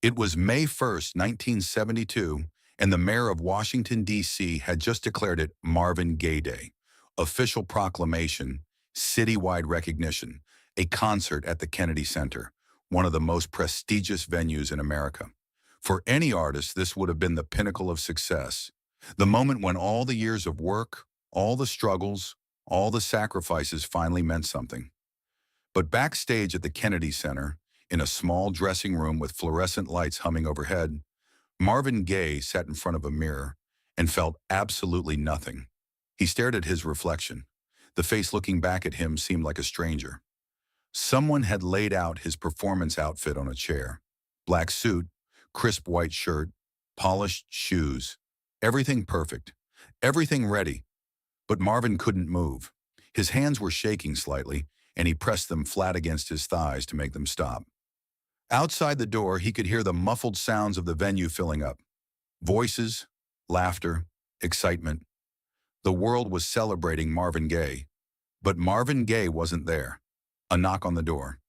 It was May 1st, 1972, and the mayor of Washington, D.C. had just declared it Marvin Gaye Day. Official proclamation, citywide recognition, a concert at the Kennedy Center, one of the most prestigious venues in America. For any artist, this would have been the pinnacle of success. The moment when all the years of work, all the struggles, all the sacrifices finally meant something. But backstage at the Kennedy Center, in a small dressing room with fluorescent lights humming overhead, Marvin Gaye sat in front of a mirror and felt absolutely nothing. He stared at his reflection. The face looking back at him seemed like a stranger. Someone had laid out his performance outfit on a chair. Black suit, crisp white shirt, polished shoes. Everything perfect. Everything ready. But Marvin couldn't move. His hands were shaking slightly, and he pressed them flat against his thighs to make them stop. Outside the door, he could hear the muffled sounds of the venue filling up. Voices, laughter, excitement. The world was celebrating Marvin Gaye. But Marvin Gaye wasn't there. A knock on the door.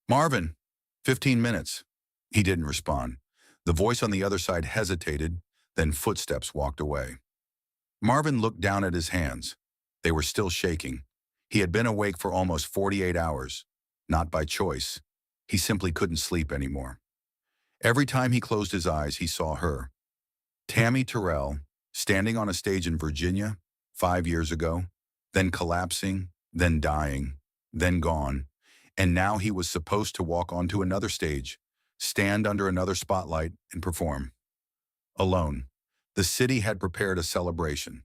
"Marvin, 15 minutes." He didn't respond. The voice on the other side hesitated, then footsteps walked away. Marvin looked down at his hands. They were still shaking. He had been awake for almost 48 hours. Not by choice. He simply couldn't sleep anymore. Every time he closed his eyes, he saw her. Tammy Terrell, standing on a stage in Virginia 5 years ago, then collapsing, then dying, then gone. And now he was supposed to walk onto another stage, stand under another spotlight, and perform. Alone. The city had prepared a celebration.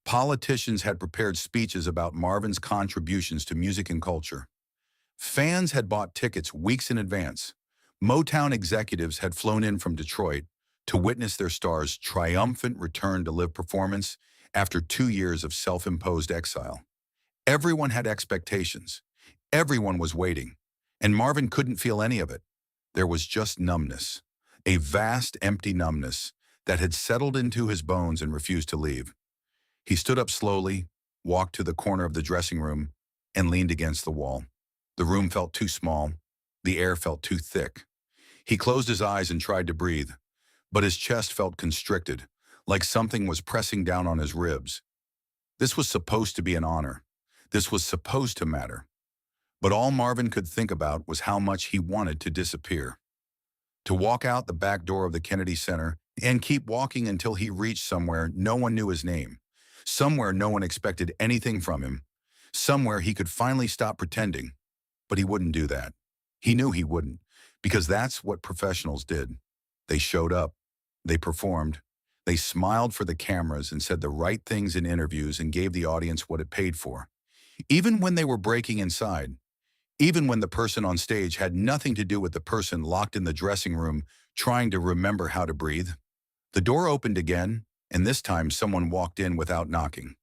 Politicians had prepared speeches about Marvin's contributions to music and culture. Fans had bought tickets weeks in advance. Motown executives had flown in from Detroit to witness their star's triumphant return to live performance after 2 years of self-imposed exile. Everyone had expectations. Everyone was waiting. And Marvin couldn't feel any of it. There was just numbness. A vast, empty numbness that had settled into his bones and refused to leave. He stood up slowly, walked to the corner of the dressing room, and leaned against the wall. The room felt too small. The air felt too thick. He closed his eyes and tried to breathe, but his chest felt constricted, like something was pressing down on his ribs. This was supposed to be an honor. This was supposed to matter. But all Marvin could think about was how much he wanted to disappear. To walk out the back door of the Kennedy Center and keep walking until he reached somewhere no one knew his name, somewhere no one expected anything from him, somewhere he could finally stop pretending. But he wouldn't do that. He knew he wouldn't, because that's what professionals did. They showed up. They performed. They smiled for the cameras and said the right things in interviews and gave the audience what it paid for. Even when they were breaking inside, even when the person on stage had nothing to do with the person locked in the dressing room trying to remember how to breathe. The door opened again, and this time someone walked in without knocking.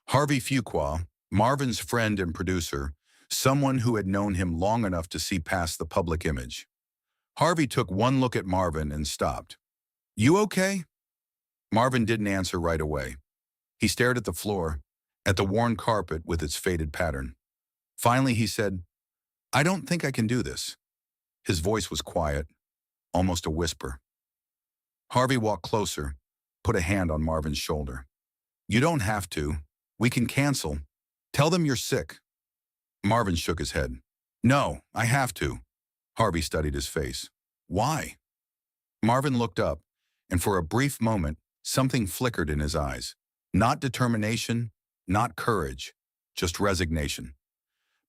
Harvey Fuqua, Marvin's friend and producer, someone who had known him long enough to see past the public image. Harvey took one look at Marvin and stopped. "You okay?" Marvin didn't answer right away. He stared at the floor, at the worn carpet with its faded pattern. Finally, he said, "I don't think I can do this." His voice was quiet, almost a whisper. Harvey walked closer, put a hand on Marvin's shoulder. "You don't have to. We can cancel. Tell them you're sick." Marvin shook his head. "No, I have to." Harvey studied his face. "Why?" Marvin looked up, and for a brief moment, something flickered in his eyes. Not determination, not courage, just resignation.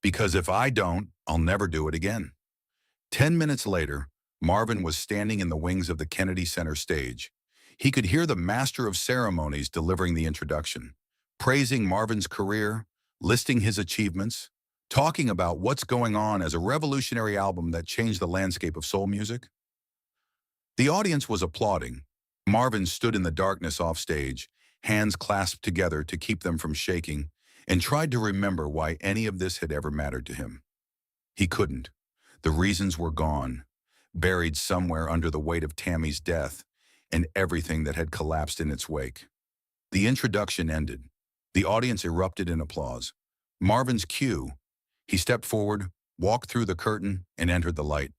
"Because if I don't, I'll never do it again." 10 minutes later, Marvin was standing in the wings of the Kennedy Center stage. He could hear the master of ceremonies delivering the introduction, praising Marvin's career, listing his achievements, talking about what's going on as a revolutionary album that changed the landscape of soul music. The audience was applauding. Marvin stood in the darkness off stage, hands clasped together to keep them from shaking, and tried to remember why any of this had ever mattered to him. He couldn't. The reasons were gone, buried somewhere under the weight of Tammy's death and everything that had collapsed in its wake. The introduction ended. The audience erupted in applause. Marvin's cue. He stepped forward, walked through the curtain, and entered the light.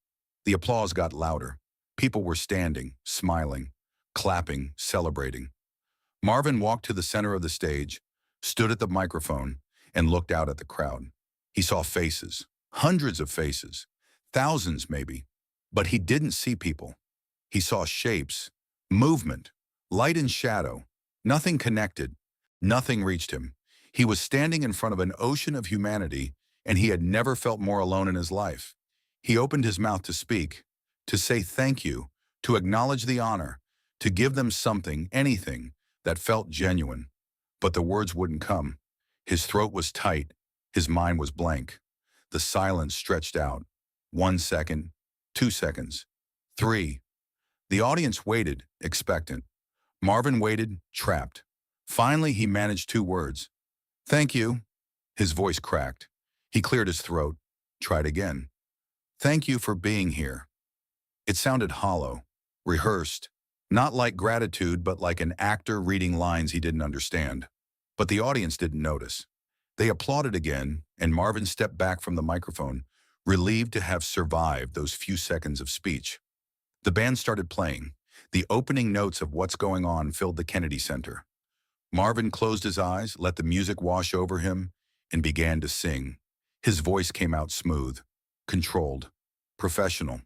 The applause got louder. People were standing, smiling, clapping, celebrating. Marvin walked to the center of the stage, stood at the microphone, and looked out at the crowd. He saw faces, hundreds of faces, thousands maybe, but he didn't see people. He saw shapes, movement, light and shadow. Nothing connected, nothing reached him. He was standing in front of an ocean of humanity, and he had never felt more alone in his life. He opened his mouth to speak, to say thank you, to acknowledge the honor, to give them something, anything, that felt genuine. But the words wouldn't come. His throat was tight, his mind was blank. The silence stretched out. 1 second, 2 seconds, 3. The audience waited, expectant. Marvin waited, trapped. Finally, he managed 2 words. Thank you. His voice cracked. He cleared his throat, tried again. Thank you for being here. It sounded hollow, rehearsed, not like gratitude, but like an actor reading lines he didn't understand. But the audience didn't notice. They applauded again, and Marvin stepped back from the microphone, relieved to have survived those few seconds of speech. The band started playing. The opening notes of What's Going On filled the Kennedy Center. Marvin closed his eyes, let the music wash over him, and began to sing. His voice came out smooth, controlled, professional.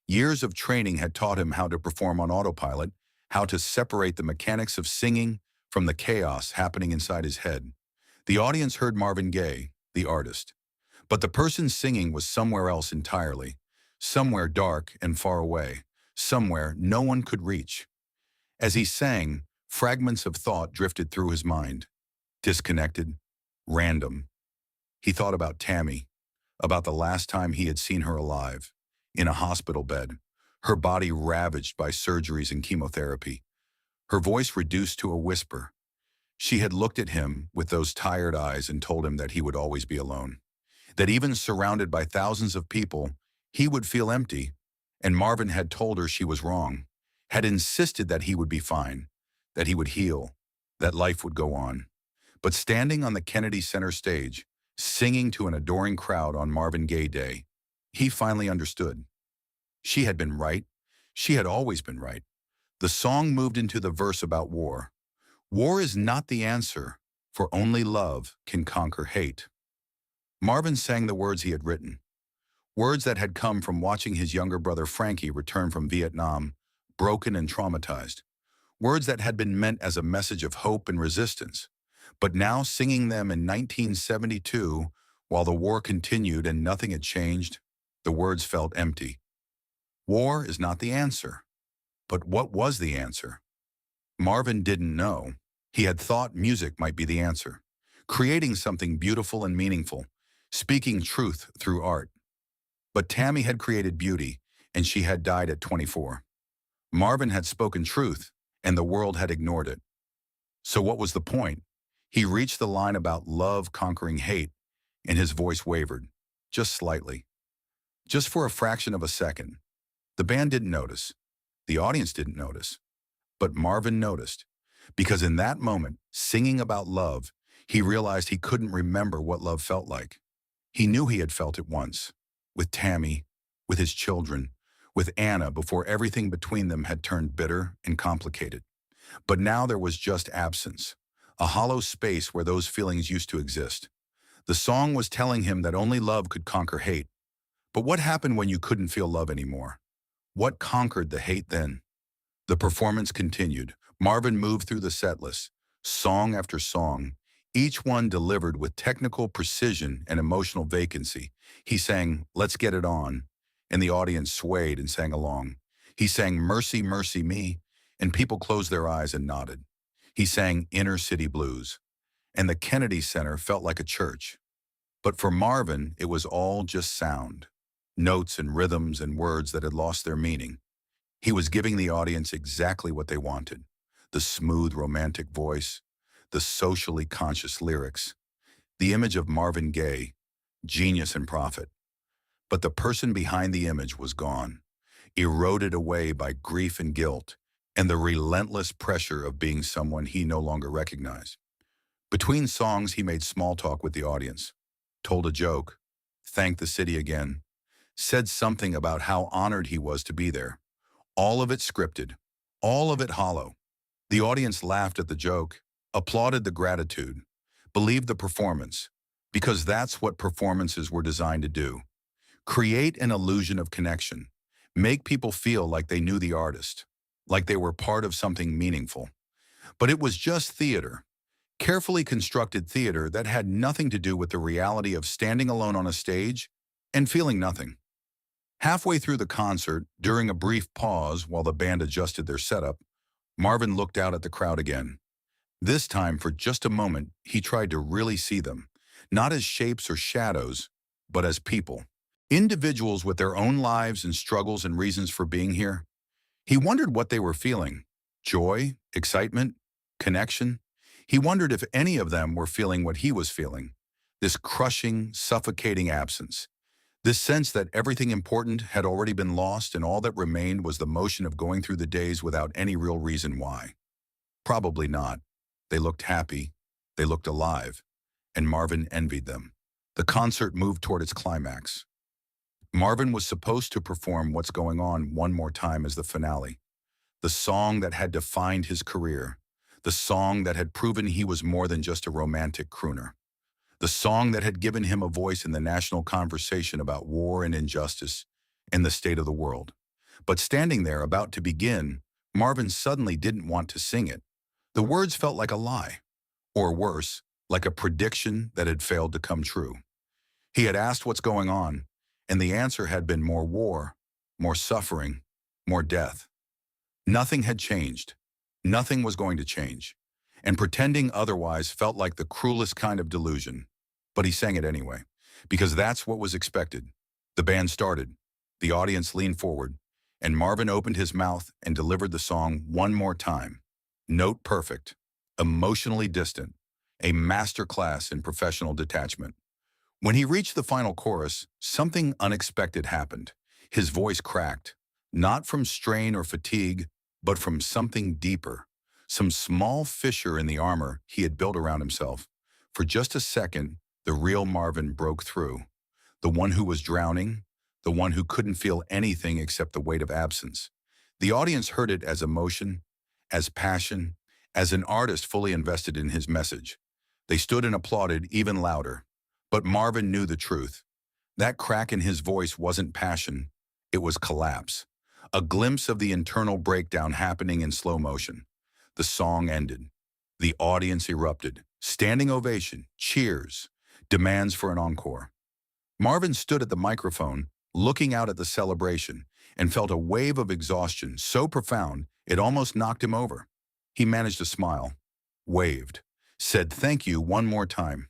Years of training had taught him how to perform on autopilot, how to separate the mechanics of singing from the chaos happening inside his head. The audience heard Marvin Gaye, the artist. But the person singing was somewhere else entirely, somewhere dark and far away, somewhere no one could reach. As he sang, fragments of thought drifted through his mind, disconnected, random. He thought about Tammy, about the last time he had seen her alive, in a hospital bed, her body ravaged by surgeries and chemotherapy, her voice reduced to a whisper. She had looked at him with those tired eyes and told him that he would always be alone, that even surrounded by thousands of people, he would feel empty. And Marvin had told her she was wrong, had insisted that he would be fine, that he would heal, that life would go on. But standing on the Kennedy Center stage, singing to an adoring crowd on Marvin Gaye Day, he finally understood. She had been right. She had always been right. The song moved into the verse about war. War is not the answer, for only love can conquer hate. Marvin sang the words he had written, words that had come from watching his younger brother Frankie return from Vietnam, broken and traumatized, words that had been meant as a message of hope and resistance. But now singing them in 1972, while the war continued and nothing had changed, the words felt empty. War is not the answer. But what was the answer? Marvin didn't know. He had thought music might be the answer, creating something beautiful and meaningful, speaking truth through art. But Tammy had created beauty, and she had died at 24. Marvin had spoken truth, and the world had ignored it. So what was the point? He reached the line about love conquering hate, and his voice wavered, just slightly. Just for a fraction of a second. The band didn't notice. The audience didn't notice. But Marvin noticed, because in that moment, singing about love, he realized he couldn't remember what love felt like. He knew he had felt it once, with Tammy, with his children, with Anna before everything between them had turned bitter and complicated. But now there was just absence, a hollow space where those feelings used to exist. The song was telling him that only love could conquer hate. But what happened when you couldn't feel love anymore? What conquered the hate then? The performance continued. Marvin moved through the setlist, song after song, each one delivered with technical precision and emotional vacancy. He sang, "Let's Get It On," and the audience swayed and sang along. He sang, "Mercy, Mercy Me," and people closed their eyes and nodded. He sang Inner City Blues, and the Kennedy Center felt like a church. But for Marvin, it was all just sound, notes and rhythms and words that had lost their meaning. He was giving the audience exactly what they wanted: the smooth, romantic voice, the socially conscious lyrics, the image of Marvin Gaye, genius and prophet. But the person behind the image was gone, eroded away by grief and guilt, and the relentless pressure of being someone he no longer recognized. Between songs, he made small talk with the audience, told a joke, thanked the city again, said something about how honored he was to be there. All of it scripted, all of it hollow. The audience laughed at the joke, applauded the gratitude, believed the performance, because that's what performances were designed to do. Create an illusion of connection. Make people feel like they knew the artist, like they were part of something meaningful. But it was just theater, carefully constructed theater that had nothing to do with the reality of standing alone on a stage and feeling nothing. Halfway through the concert, during a brief pause while the band adjusted their setup, Marvin looked out at the crowd again. This time, for just a moment, he tried to really see them, not as shapes or shadows, but as people. Individuals with their own lives and struggles and reasons for being here. He wondered what they were feeling. Joy, excitement, connection. He wondered if any of them were feeling what he was feeling. This crushing, suffocating absence. This sense that everything important had already been lost and all that remained was the motion of going through the days without any real reason why. Probably not. They looked happy. They looked alive. And Marvin envied them. The concert moved toward its climax. Marvin was supposed to perform What's Going On one more time as the finale. The song that had defined his career. The song that had proven he was more than just a romantic crooner. The song that had given him a voice in the national conversation about war and injustice and the state of the world. But standing there about to begin, Marvin suddenly didn't want to sing it. The words felt like a lie, or worse, like a prediction that had failed to come true. He had asked what's going on, and the answer had been more war, more suffering, more death. Nothing had changed. Nothing was going to change. And pretending otherwise felt like the cruelest kind of delusion. But he sang it anyway, because that's what was expected. The band started, the audience leaned forward, and Marvin opened his mouth and delivered the song one more time. Note perfect, emotionally distant, a masterclass in professional detachment. When he reached the final chorus, something unexpected happened. His voice cracked, not from strain or fatigue, but from something deeper. Some small fissure in the armor he had built around himself. For just a second, the real Marvin broke through. The one who was drowning, the one who couldn't feel anything except the weight of absence. The audience heard it as emotion, as passion, as an artist fully invested in his message. They stood and applauded even louder. But Marvin knew the truth. That crack in his voice wasn't passion, it was collapse. A glimpse of the internal breakdown happening in slow motion. The song ended. The audience erupted. Standing ovation, cheers, demands for an encore. Marvin stood at the microphone, looking out at the celebration, and felt a wave of exhaustion so profound it almost knocked him over. He managed to smile, waved, said thank you one more time.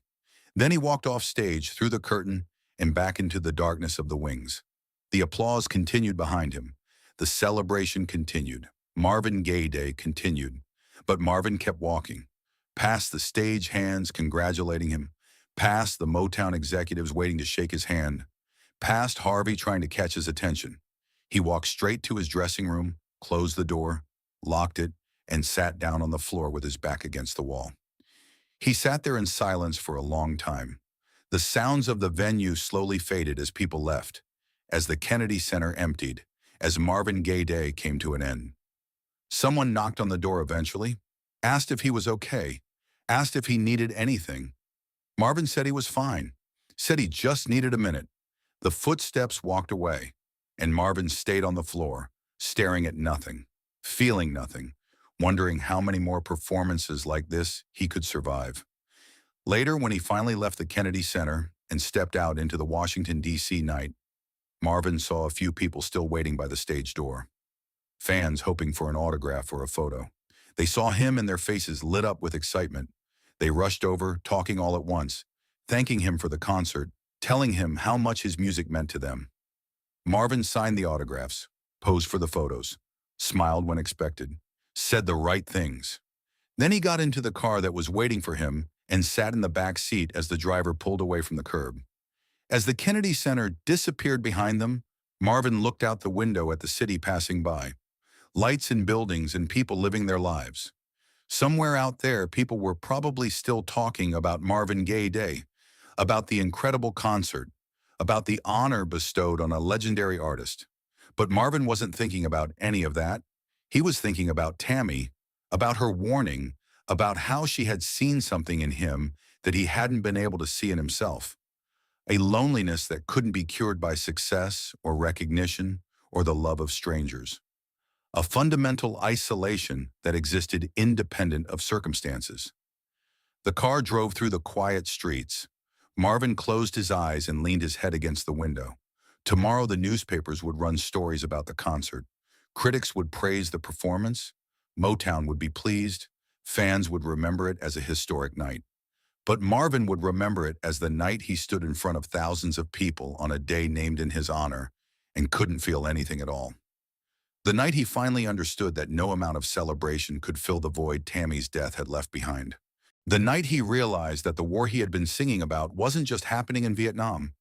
Then he walked off stage, through the curtain, and back into the darkness of the wings. The applause continued behind him. The celebration continued. Marvin Gaye Day continued. But Marvin kept walking, past the stage hands congratulating him, past the Motown executives waiting to shake his hand, past Harvey trying to catch his attention. He walked straight to his dressing room, closed the door, locked it, and sat down on the floor with his back against the wall. He sat there in silence for a long time. The sounds of the venue slowly faded as people left, as the Kennedy Center emptied, as Marvin Gaye Day came to an end. Someone knocked on the door eventually, asked if he was okay, asked if he needed anything. Marvin said he was fine, said he just needed a minute. The footsteps walked away, and Marvin stayed on the floor, staring at nothing, feeling nothing, wondering how many more performances like this he could survive. Later, when he finally left the Kennedy Center and stepped out into the Washington, D.C. night, Marvin saw a few people still waiting by the stage door. Fans hoping for an autograph or a photo. They saw him and their faces lit up with excitement. They rushed over, talking all at once, thanking him for the concert, telling him how much his music meant to them. Marvin signed the autographs, posed for the photos, smiled when expected, said the right things. Then he got into the car that was waiting for him and sat in the back seat as the driver pulled away from the curb. As the Kennedy Center disappeared behind them, Marvin looked out the window at the city passing by. Lights and buildings and people living their lives. Somewhere out there, people were probably still talking about Marvin Gaye Day, about the incredible concert, about the honor bestowed on a legendary artist. But Marvin wasn't thinking about any of that. He was thinking about Tammy, about her warning, about how she had seen something in him that he hadn't been able to see in himself. A loneliness that couldn't be cured by success or recognition or the love of strangers. A fundamental isolation that existed independent of circumstances. The car drove through the quiet streets. Marvin closed his eyes and leaned his head against the window. Tomorrow the newspapers would run stories about the concert. Critics would praise the performance. Motown would be pleased. Fans would remember it as a historic night. But Marvin would remember it as the night he stood in front of thousands of people on a day named in his honor and couldn't feel anything at all. The night he finally understood that no amount of celebration could fill the void Tammy's death had left behind. The night he realized that the war he had been singing about wasn't just happening in Vietnam.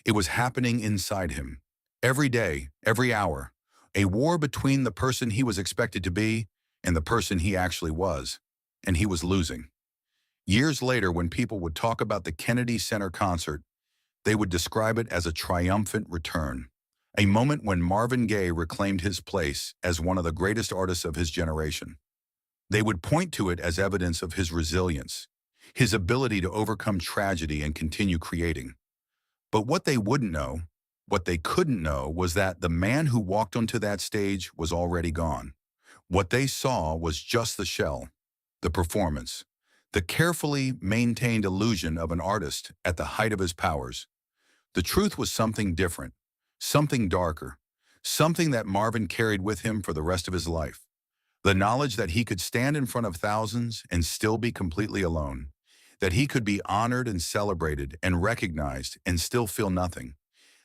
It was happening inside him. Every day, every hour. A war between the person he was expected to be and the person he actually was. And he was losing. Years later, when people would talk about the Kennedy Center concert, they would describe it as a triumphant return. A moment when Marvin Gaye reclaimed his place as one of the greatest artists of his generation. They would point to it as evidence of his resilience, his ability to overcome tragedy and continue creating. But what they wouldn't know, what they couldn't know, was that the man who walked onto that stage was already gone. What they saw was just the shell, the performance, the carefully maintained illusion of an artist at the height of his powers. The truth was something different, something darker, something that Marvin carried with him for the rest of his life. The knowledge that he could stand in front of thousands and still be completely alone, that he could be honored and celebrated and recognized and still feel nothing,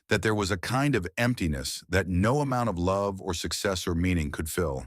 that there was a kind of emptiness that no amount of love or success or meaning could fill.